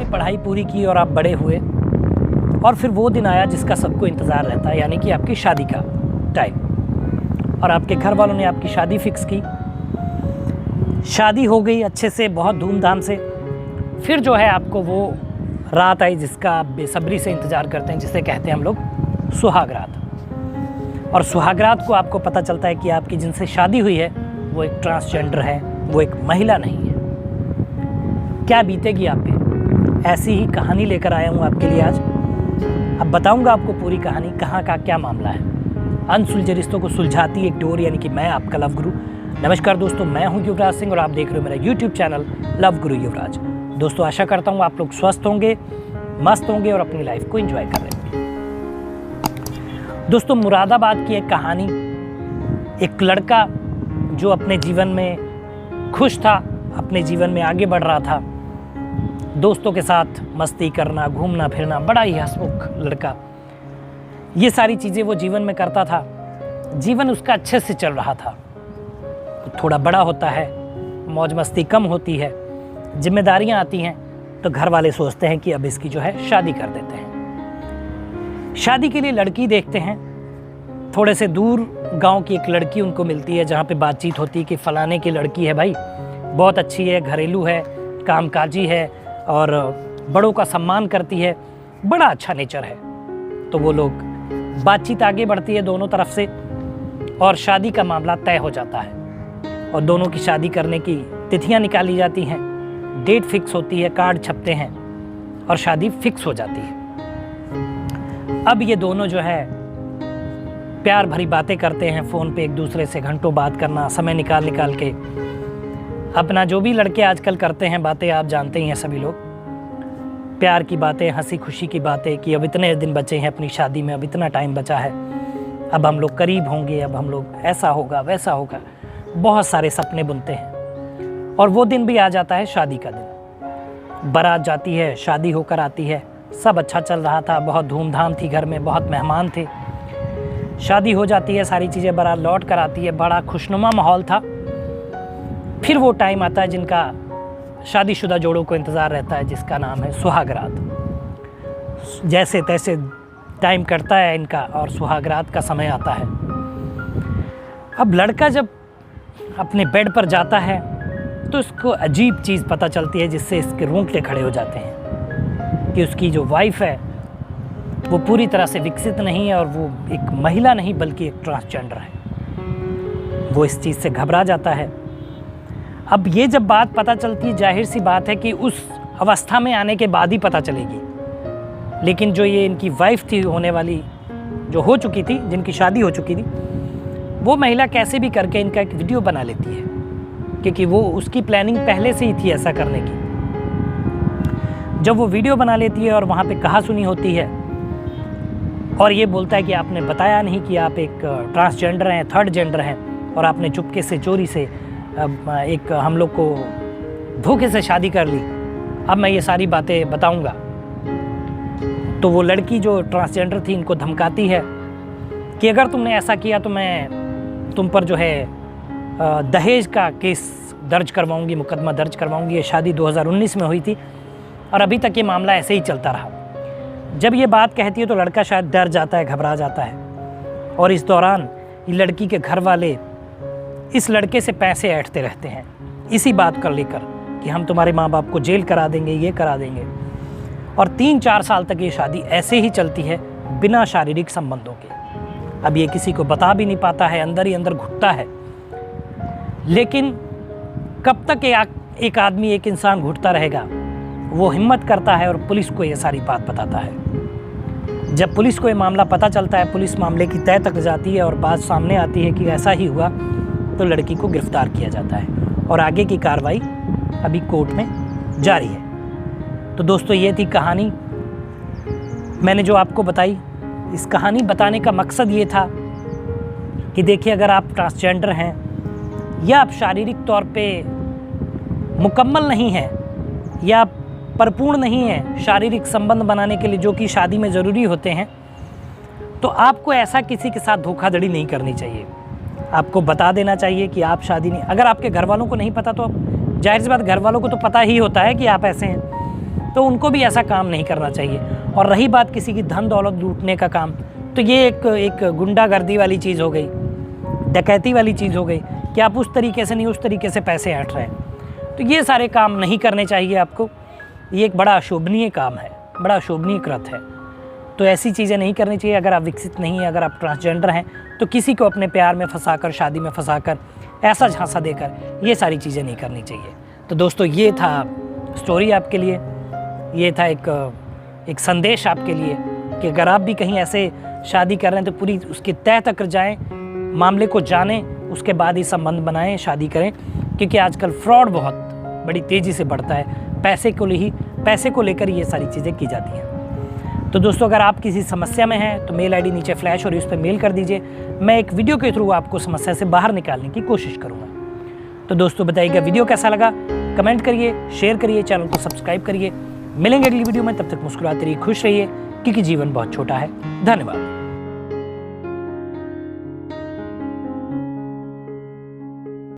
पढ़ाई पूरी की और आप बड़े हुए, और फिर वो दिन आया जिसका सबको इंतज़ार रहता है, यानी कि आपकी शादी का टाइम। और आपके घर वालों ने आपकी शादी फिक्स की, शादी हो गई अच्छे से, बहुत धूमधाम से। फिर जो है आपको वो रात आई जिसका आप बेसब्री से इंतज़ार करते हैं, जिसे कहते हैं हम लोग सुहाग रात। और सुहाग रात को आपको पता चलता है कि आपकी जिनसे शादी हुई है वो एक ट्रांसजेंडर है, वो एक महिला नहीं है। क्या बीतेगी आप पे? ऐसी ही कहानी लेकर आया हूँ आपके लिए आज। अब बताऊँगा आपको पूरी कहानी, कहाँ का क्या मामला है। अनसुलझे रिश्तों को सुलझाती एक डोर, यानी कि मैं आपका लव गुरु। नमस्कार दोस्तों, मैं हूं युवराज सिंह और आप देख रहे हो मेरा YouTube चैनल लव गुरु युवराज। दोस्तों आशा करता हूं आप लोग स्वस्थ होंगे, मस्त होंगे और अपनी लाइफ को एंजॉय कर रहे होंगे। दोस्तों मुरादाबाद की एक कहानी, एक लड़का जो अपने जीवन में खुश था, अपने जीवन में आगे बढ़ रहा था, दोस्तों के साथ मस्ती करना, घूमना फिरना, बड़ा ही हंसमुख लड़का, ये सारी चीज़ें वो जीवन में करता था। जीवन उसका अच्छे से चल रहा था। थोड़ा बड़ा होता है, मौज मस्ती कम होती है, जिम्मेदारियां आती हैं, तो घर वाले सोचते हैं कि अब इसकी जो है शादी कर देते हैं। शादी के लिए लड़की देखते हैं। थोड़े से दूर गांव की एक लड़की उनको मिलती है, जहां पे बातचीत होती है कि फलाने की लड़की है भाई, बहुत अच्छी है, घरेलू है, कामकाजी है और बड़ों का सम्मान करती है, बड़ा अच्छा नेचर है। तो वो लोग, बातचीत आगे बढ़ती है दोनों तरफ से और शादी का मामला तय हो जाता है। और दोनों की शादी करने की तिथियां निकाली जाती हैं, डेट फिक्स होती है, कार्ड छपते हैं और शादी फिक्स हो जाती है। अब ये दोनों जो है प्यार भरी बातें करते हैं फ़ोन पे, एक दूसरे से घंटों बात करना, समय निकाल के अपना जो भी लड़के आजकल करते हैं बातें, आप जानते ही हैं सभी लोग, प्यार की बातें, हंसी खुशी की बातें कि अब इतने दिन बचे हैं अपनी शादी में, अब इतना टाइम बचा है, अब हम लोग करीब होंगे, अब हम लोग ऐसा होगा वैसा होगा, बहुत सारे सपने बुनते हैं। और वो दिन भी आ जाता है, शादी का दिन। बारात जाती है, शादी होकर आती है, सब अच्छा चल रहा था, बहुत धूमधाम थी, घर में बहुत मेहमान थे। शादी हो जाती है, सारी चीज़ें, बारात लौट कर आती है, बड़ा खुशनुमा माहौल था। फिर वो टाइम आता है जिनका शादीशुदा जोड़ों को इंतज़ार रहता है, जिसका नाम है सुहाग रात। जैसे तैसे टाइम कटता है इनका और सुहाग रात का समय आता है। अब लड़का जब अपने बेड पर जाता है तो उसको अजीब चीज़ पता चलती है, जिससे इसके रोंगटे खड़े हो जाते हैं कि उसकी जो वाइफ है वो पूरी तरह से विकसित नहीं है और वो एक महिला नहीं बल्कि एक ट्रांसजेंडर है। वो इस चीज़ से घबरा जाता है। अब ये जब बात पता चलती है, जाहिर सी बात है कि उस अवस्था में आने के बाद ही पता चलेगी, लेकिन जो ये इनकी वाइफ थी होने वाली, जो हो चुकी थी, जिनकी शादी हो चुकी थी, वो महिला कैसे भी करके इनका एक वीडियो बना लेती है, क्योंकि वो उसकी प्लानिंग पहले से ही थी ऐसा करने की। जब वो वीडियो बना लेती है और वहाँ पे कहा सुनी होती है और ये बोलता है कि आपने बताया नहीं कि आप एक ट्रांसजेंडर हैं, थर्ड जेंडर हैं, और आपने चुपके से चोरी से एक हम लोग को धोखे से शादी कर ली, अब मैं ये सारी बातें बताऊँगा। तो वो लड़की जो ट्रांसजेंडर थी इनको धमकाती है कि अगर तुमने ऐसा किया तो मैं तुम पर जो है दहेज का केस दर्ज करवाऊंगी, मुकदमा दर्ज करवाऊंगी। ये शादी 2019 में हुई थी और अभी तक ये मामला ऐसे ही चलता रहा। जब ये बात कहती है तो लड़का शायद डर जाता है, घबरा जाता है, और इस दौरान ये लड़की के घर वाले इस लड़के से पैसे ऐंठते रहते हैं इसी बात कर लेकर कि हम तुम्हारे माँ बाप को जेल करा देंगे, ये करा देंगे। और 3-4 साल तक ये शादी ऐसे ही चलती है बिना शारीरिक संबंधों के। अब ये किसी को बता भी नहीं पाता है, अंदर ही अंदर घुटता है। लेकिन कब तक एक आदमी, एक इंसान घुटता रहेगा? वो हिम्मत करता है और पुलिस को ये सारी बात बताता है। जब पुलिस को ये मामला पता चलता है, पुलिस मामले की तह तक जाती है और बात सामने आती है कि ऐसा ही हुआ, तो लड़की को गिरफ्तार किया जाता है और आगे की कार्रवाई अभी कोर्ट में जारी है। तो दोस्तों ये थी कहानी मैंने जो आपको बताई। इस कहानी बताने का मकसद ये था कि देखिए, अगर आप ट्रांसजेंडर हैं या आप शारीरिक तौर पे मुकम्मल नहीं हैं या परिपूर्ण नहीं हैं शारीरिक संबंध बनाने के लिए, जो कि शादी में ज़रूरी होते हैं, तो आपको ऐसा किसी के साथ धोखाधड़ी नहीं करनी चाहिए। आपको बता देना चाहिए कि आप शादी नहीं, अगर आपके घर वालों को नहीं पता तो जाहिर सी बात घर वालों को तो पता ही होता है कि आप ऐसे हैं, तो उनको भी ऐसा काम नहीं करना चाहिए। और रही बात किसी की धन दौलत लूटने का काम, तो ये एक गुंडागर्दी वाली चीज़ हो गई, डकैती वाली चीज़ हो गई कि आप उस तरीके से नहीं उस तरीके से पैसे हट रहे हैं। तो ये सारे काम नहीं करने चाहिए आपको। ये एक बड़ा अशोभनीय काम है, बड़ा अशोभनीय कृत है। तो ऐसी चीज़ें नहीं करनी चाहिए। अगर आप विकसित नहीं हैं, अगर आप ट्रांसजेंडर हैं, तो किसी को अपने प्यार में फंसाकर, शादी में फंसाकर, ऐसा झांसा देकर, ये सारी चीज़ें नहीं करनी चाहिए। तो दोस्तों ये था स्टोरी आपके लिए, ये था एक संदेश आपके लिए कि अगर आप भी कहीं ऐसे शादी कर रहे हैं तो पूरी उसकी तह तक जाएं, मामले को जानें, उसके बाद ही संबंध बनाएं, शादी करें। क्योंकि आजकल फ्रॉड बहुत बड़ी तेज़ी से बढ़ता है, पैसे को लेकर ये सारी चीज़ें की जाती हैं। तो दोस्तों अगर आप किसी समस्या में हैं तो मेल आईडी नीचे फ्लैश हो रही है, उस पर मेल कर दीजिए। मैं एक वीडियो के थ्रू आपको समस्या से बाहर निकालने की कोशिश करूँगा। तो दोस्तों बताइएगा वीडियो कैसा लगा, कमेंट करिए, शेयर करिए, चैनल को सब्सक्राइब करिए। मिलेंगे अगली वीडियो में, तब तक मुस्कुराते रहिए, खुश रहिए, क्योंकि जीवन बहुत छोटा है। धन्यवाद।